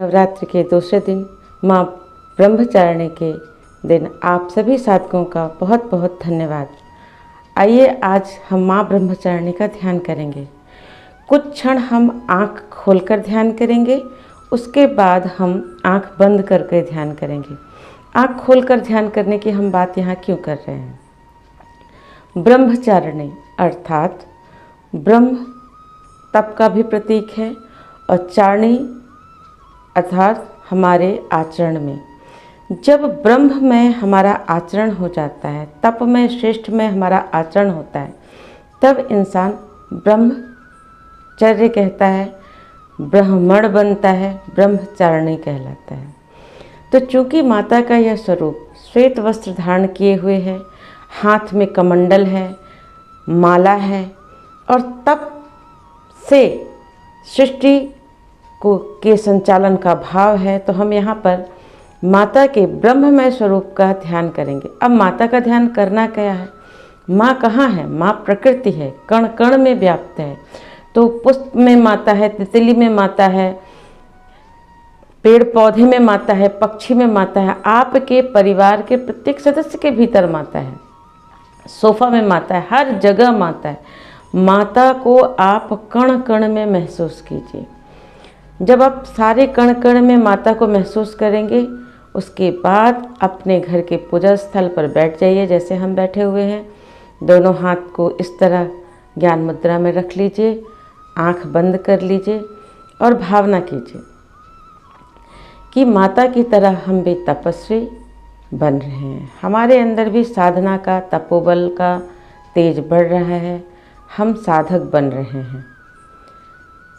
नवरात्रि के दूसरे दिन माँ ब्रह्मचारिणी के दिन आप सभी साधकों का बहुत बहुत धन्यवाद। आइए आज हम माँ ब्रह्मचारिणी का ध्यान करेंगे। कुछ क्षण हम आँख खोलकर ध्यान करेंगे, उसके बाद हम आँख बंद करके ध्यान करेंगे। आँख खोलकर ध्यान करने की हम बात यहाँ क्यों कर रहे हैं? ब्रह्मचारिणी अर्थात ब्रह्म तप का भी प्रतीक है और चारिणी अर्थात हमारे आचरण में। जब ब्रह्म में हमारा आचरण हो जाता है, तप में श्रेष्ठ में हमारा आचरण होता है, तब इंसान ब्रह्मचर्य कहता है, ब्राह्मण बनता है, ब्रह्मचारिणी कहलाता है। तो चूँकि माता का यह स्वरूप श्वेत वस्त्र धारण किए हुए है, हाथ में कमंडल है, माला है और तप से सृष्टि के संचालन का भाव है, तो हम यहाँ पर माता के ब्रह्ममय स्वरूप का ध्यान करेंगे। अब माता का ध्यान करना क्या है? माँ कहाँ है? माँ प्रकृति है, कण कण में व्याप्त है। तो पुष्प में माता है, तितली में माता है, पेड़ पौधे में माता है, पक्षी में माता है, आपके परिवार के प्रत्येक सदस्य के भीतर माता है, सोफा में माता है, हर जगह माता है। माता को आप कण कण में महसूस कीजिए। जब आप सारे कण कण में माता को महसूस करेंगे, उसके बाद अपने घर के पूजा स्थल पर बैठ जाइए, जैसे हम बैठे हुए हैं। दोनों हाथ को इस तरह ज्ञान मुद्रा में रख लीजिए, आंख बंद कर लीजिए और भावना कीजिए कि माता की तरह हम भी तपस्वी बन रहे हैं। हमारे अंदर भी साधना का, तपोबल का तेज बढ़ रहा है। हम साधक बन रहे हैं,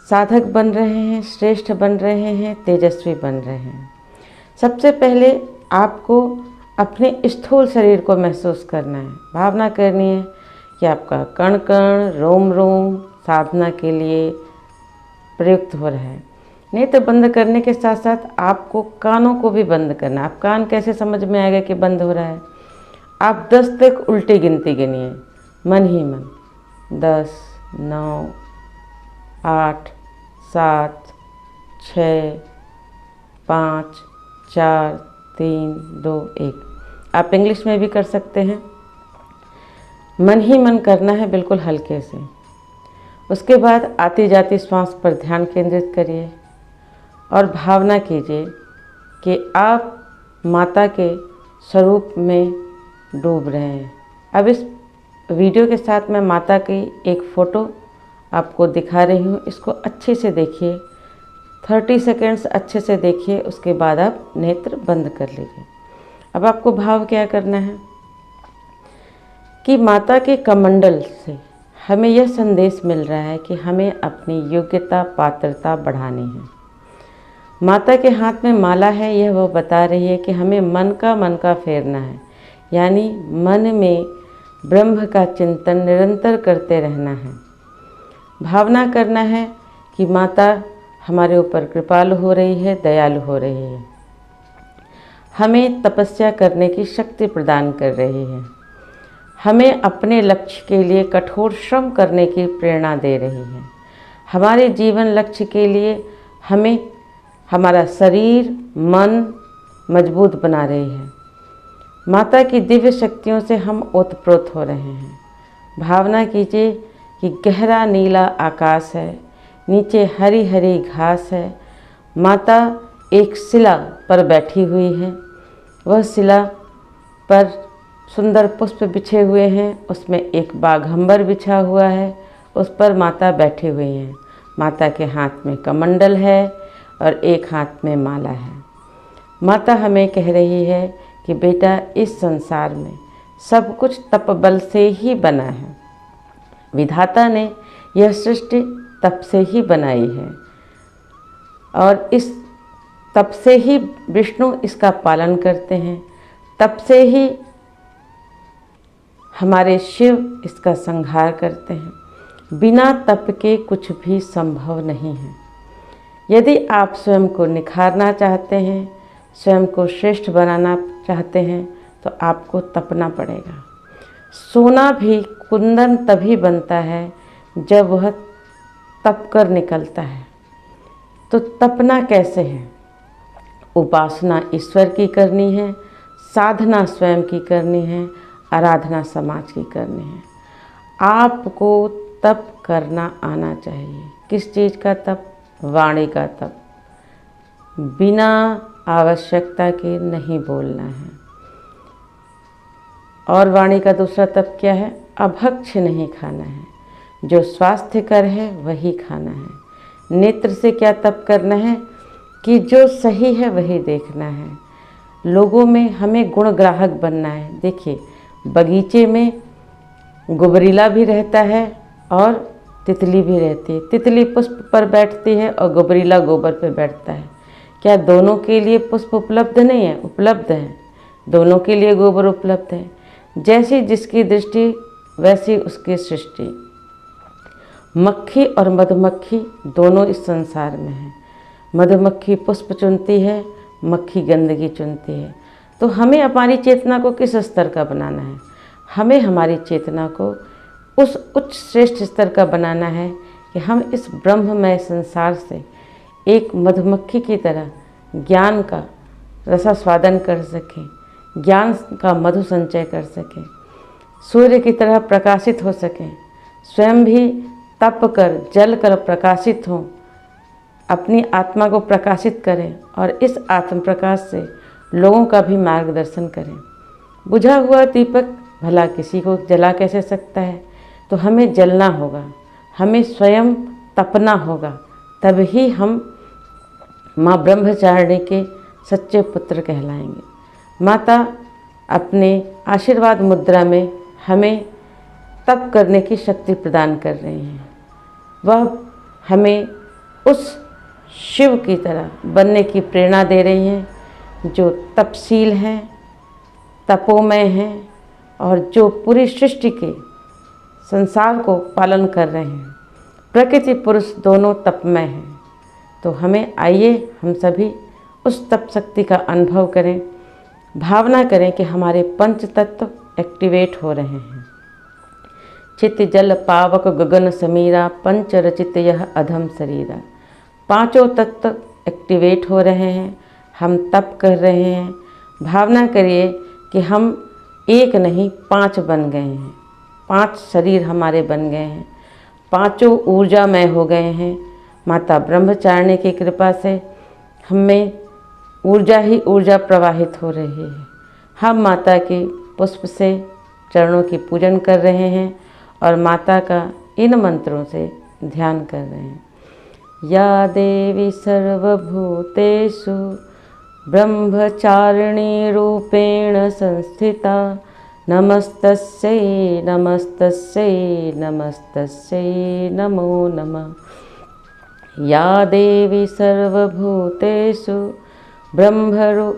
साधक बन रहे हैं, श्रेष्ठ बन रहे हैं, तेजस्वी बन रहे हैं। सबसे पहले आपको अपने स्थूल शरीर को महसूस करना है, भावना करनी है कि आपका कण कण, रोम रोम साधना के लिए प्रयुक्त हो रहा है। नेत्र बंद करने के साथ साथ आपको कानों को भी बंद करना है। आप कान कैसे समझ में आएगा कि बंद हो रहा है? आप 10 तक उल्टी गिनती गिनिए मन ही मन। 10, 9, 8, 7, 6, 5, 4, 3, 2, 1। आप इंग्लिश में भी कर सकते हैं। मन ही मन करना है, बिल्कुल हल्के से। उसके बाद आती जाती श्वास पर ध्यान केंद्रित करिए और भावना कीजिए कि आप माता के स्वरूप में डूब रहे हैं। अब इस वीडियो के साथ मैं माता की एक फ़ोटो आपको दिखा रही हूँ, इसको अच्छे से देखिए। 30 सेकेंड्स अच्छे से देखिए, उसके बाद आप नेत्र बंद कर लीजिए। अब आपको भाव क्या करना है कि माता के कमंडल से हमें यह संदेश मिल रहा है कि हमें अपनी योग्यता, पात्रता बढ़ानी है। माता के हाथ में माला है, यह वो बता रही है कि हमें मन का फेरना है, यानी मन में ब्रह्म का चिंतन निरंतर करते रहना है। भावना करना है कि माता हमारे ऊपर कृपालु हो रही है, दयालु हो रही है, हमें तपस्या करने की शक्ति प्रदान कर रही है, हमें अपने लक्ष्य के लिए कठोर श्रम करने की प्रेरणा दे रही है, हमारे जीवन लक्ष्य के लिए हमें हमारा शरीर मन मजबूत बना रही है। माता की दिव्य शक्तियों से हम ओतप्रोत हो रहे हैं। भावना कीजिए कि गहरा नीला आकाश है, नीचे हरी हरी घास है, माता एक शिला पर बैठी हुई है, वह शिला पर सुंदर पुष्प बिछे हुए हैं, उसमें एक बाघंबर बिछा हुआ है, उस पर माता बैठी हुई हैं। माता के हाथ में कमंडल है और एक हाथ में माला है। माता हमें कह रही है कि बेटा, इस संसार में सब कुछ तप बल से ही बना है। विधाता ने यह सृष्टि तप से ही बनाई है और इस तप से ही विष्णु इसका पालन करते हैं, तप से ही हमारे शिव इसका संहार करते हैं। बिना तप के कुछ भी संभव नहीं है। यदि आप स्वयं को निखारना चाहते हैं, स्वयं को श्रेष्ठ बनाना चाहते हैं, तो आपको तपना पड़ेगा। सोना भी कुंदन तभी बनता है जब वह तप कर निकलता है। तो तपना कैसे है? उपासना ईश्वर की करनी है, साधना स्वयं की करनी है, आराधना समाज की करनी है। आपको तप करना आना चाहिए। किस चीज़ का तप? वाणी का तप। बिना आवश्यकता के नहीं बोलना है। और वाणी का दूसरा तप क्या है? अभक्ष्य नहीं खाना है। जो स्वास्थ्यकर है वही खाना है। नेत्र से क्या तप करना है? कि जो सही है वही देखना है। लोगों में हमें गुणग्राहक बनना है। देखिए, बगीचे में गुबरीला भी रहता है और तितली भी रहती है। तितली पुष्प पर बैठती है और गुबरीला गोबर पर बैठता है। क्या दोनों के लिए पुष्प उपलब्ध नहीं है? उपलब्ध है। दोनों के लिए गोबर उपलब्ध है। जैसी जिसकी दृष्टि वैसी उसकी सृष्टि। मक्खी और मधुमक्खी दोनों इस संसार में हैं। मधुमक्खी पुष्प चुनती है, मक्खी गंदगी चुनती है। तो हमें हमारी चेतना को किस स्तर का बनाना है? हमें हमारी चेतना को उस उच्च श्रेष्ठ स्तर का बनाना है कि हम इस ब्रह्ममय संसार से एक मधुमक्खी की तरह ज्ञान का रसास्वादन कर सकें, ज्ञान का मधु संचय कर सकें, सूर्य की तरह प्रकाशित हो सकें, स्वयं भी तप कर जल कर प्रकाशित हों, अपनी आत्मा को प्रकाशित करें और इस आत्म प्रकाश से लोगों का भी मार्गदर्शन करें। बुझा हुआ दीपक भला किसी को जला कैसे सकता है? तो हमें जलना होगा, हमें स्वयं तपना होगा, तभी हम माँ ब्रह्मचारिणी के सच्चे पुत्र कहलाएंगे। माता अपने आशीर्वाद मुद्रा में हमें तप करने की शक्ति प्रदान कर रही हैं। वह हमें उस शिव की तरह बनने की प्रेरणा दे रही हैं जो तपशील हैं, तपोमय हैं और जो पूरी सृष्टि के संसार को पालन कर रहे हैं। प्रकृति पुरुष दोनों तपमय हैं। तो हमें आइए हम सभी उस तप शक्ति का अनुभव करें, भावना करें कि हमारे पंच तत्व एक्टिवेट हो रहे हैं। चित जल पावक गगन समीरा, पंच रचित यह अधम शरीरा। पांचों तत्व एक्टिवेट हो रहे हैं, हम तप कर रहे हैं। भावना करिए कि हम एक नहीं 5 बन गए हैं, 5 शरीर हमारे बन गए हैं, पांचों ऊर्जामय हो गए हैं। माता ब्रह्मचारिणी की कृपा से हमें ऊर्जा ही ऊर्जा प्रवाहित हो रही है। हम माता के पुष्प से चरणों की पूजन कर रहे हैं और माता का इन मंत्रों से ध्यान कर रहे हैं। या देवी सर्वभूतेषु ब्रह्मचारिणी रूपेण संस्थिता, नमस्तस्यै नमस्तस्यै नमस्तस्यै नमो नमः। या देवी सर्वभूतेषु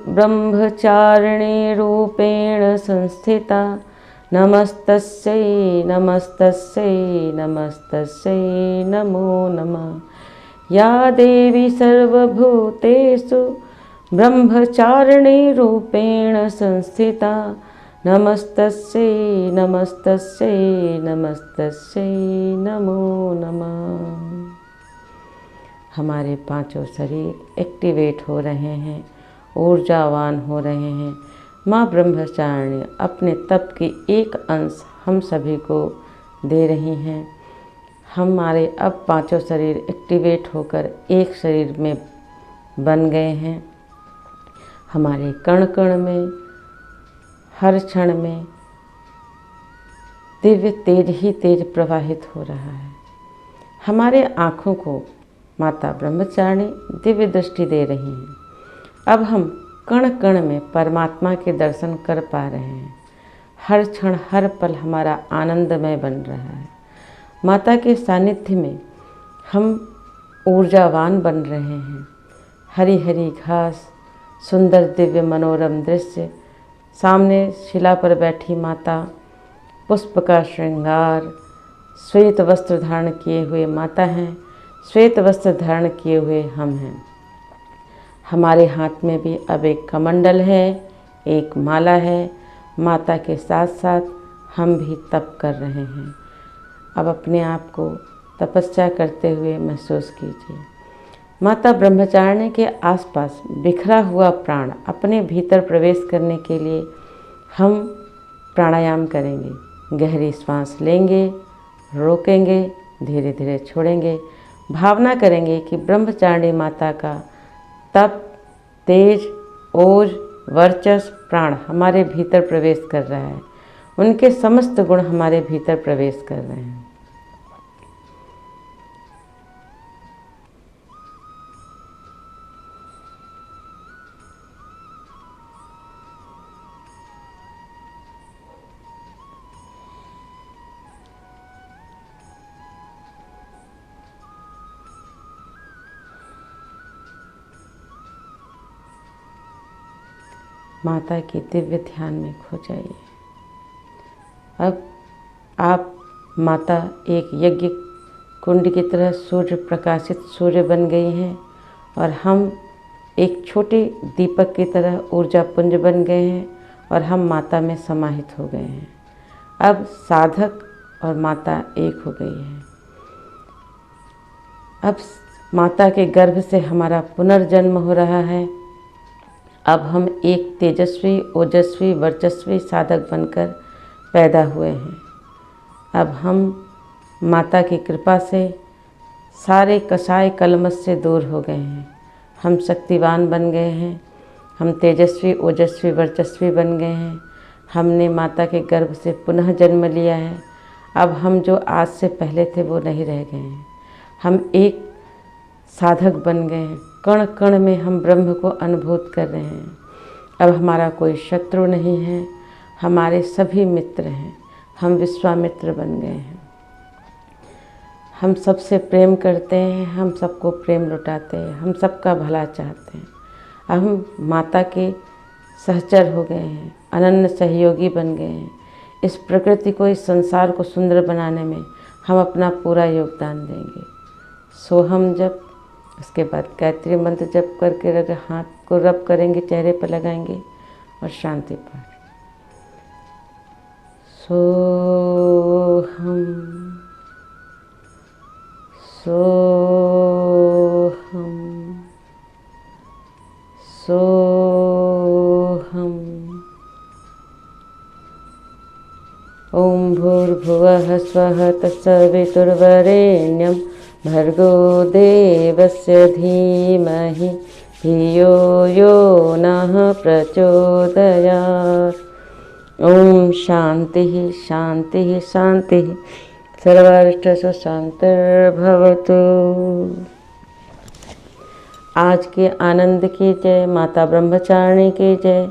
ब्रह्मचारिणी रूपेण संस्थिता, नमस्तस्यै नमस्तस्यै नमस्तस्यै नमो नमः। या देवी सर्वभूतेषु ब्रह्मचारिणी रूपेण संस्थिता, नमस्तस्यै नमस्तस्यै नमस्तस्यै नमो नमः। हमारे पांचों शरीर एक्टिवेट हो रहे हैं, ऊर्जावान हो रहे हैं। माँ ब्रह्मचारिणी अपने तप की एक अंश हम सभी को दे रही हैं। हमारे अब पांचों शरीर एक्टिवेट होकर एक शरीर में बन गए हैं। हमारे कण कण में हर क्षण में दिव्य तेज ही तेज प्रवाहित हो रहा है। हमारे आँखों को माता ब्रह्मचारिणी दिव्य दृष्टि दे रही हैं। अब हम कण कण में परमात्मा के दर्शन कर पा रहे हैं। हर क्षण हर पल हमारा आनंदमय बन रहा है। माता के सानिध्य में हम ऊर्जावान बन रहे हैं। हरी हरी घास, सुंदर दिव्य मनोरम दृश्य, सामने शिला पर बैठी माता, पुष्प का श्रृंगार, श्वेत वस्त्र धारण किए हुए माता हैं, श्वेत वस्त्र धारण किए हुए हम हैं। हमारे हाथ में भी अब एक कमंडल है, एक माला है। माता के साथ साथ हम भी तप कर रहे हैं। अब अपने आप को तपस्या करते हुए महसूस कीजिए। माता ब्रह्मचारिणी के आसपास बिखरा हुआ प्राण अपने भीतर प्रवेश करने के लिए हम प्राणायाम करेंगे। गहरी सांस लेंगे, रोकेंगे, धीरे धीरे छोड़ेंगे। भावना करेंगे कि ब्रह्मचारिणी माता का तप, तेज, ओज, वर्चस्व, प्राण हमारे भीतर प्रवेश कर रहा है। उनके समस्त गुण हमारे भीतर प्रवेश कर रहे हैं। माता के दिव्य ध्यान में खो जाइए। अब आप माता एक यज्ञ कुंड की तरह सूर्य प्रकाशित सूर्य बन गई हैं और हम एक छोटे दीपक की तरह ऊर्जा पुंज बन गए हैं और हम माता में समाहित हो गए हैं। अब साधक और माता एक हो गई है। अब माता के गर्भ से हमारा पुनर्जन्म हो रहा है। अब हम एक तेजस्वी, ओजस्वी, वर्चस्वी साधक बनकर पैदा हुए हैं। अब हम माता की कृपा से सारे कसाय कलमश से दूर हो गए हैं। हम शक्तिवान बन गए हैं। हम तेजस्वी, ओजस्वी, वर्चस्वी बन गए हैं। हमने माता के गर्भ से पुनः जन्म लिया है। अब हम जो आज से पहले थे वो नहीं रह गए हैं। हम एक साधक बन गए हैं। कण कण में हम ब्रह्म को अनुभूत कर रहे हैं। अब हमारा कोई शत्रु नहीं है, हमारे सभी मित्र हैं। हम विश्वामित्र बन गए हैं। हम सबसे प्रेम करते हैं, हम सबको प्रेम लुटाते हैं, हम सबका भला चाहते हैं। अब हम माता के सहचर हो गए हैं, अनन्य सहयोगी बन गए हैं। इस प्रकृति को, इस संसार को सुंदर बनाने में हम अपना पूरा योगदान देंगे। सोहम जप, उसके बाद गायत्री मंत्र जप करके हाथ को रब करेंगे, चेहरे पर लगाएंगे और शांति पाठ। सोहम सोहम सोहम। ओम भूर्भुवः स्वः तत्सवितुर्वरेण्यं भर्गो देवस्य धीमहि धियो यो नः प्रचोदयात्। ओम शांति शांति शांति। सर्वारिष्टस्व शांतिर्भवतु। आज के आनंद की जय, माता ब्रह्मचारिणी की जय।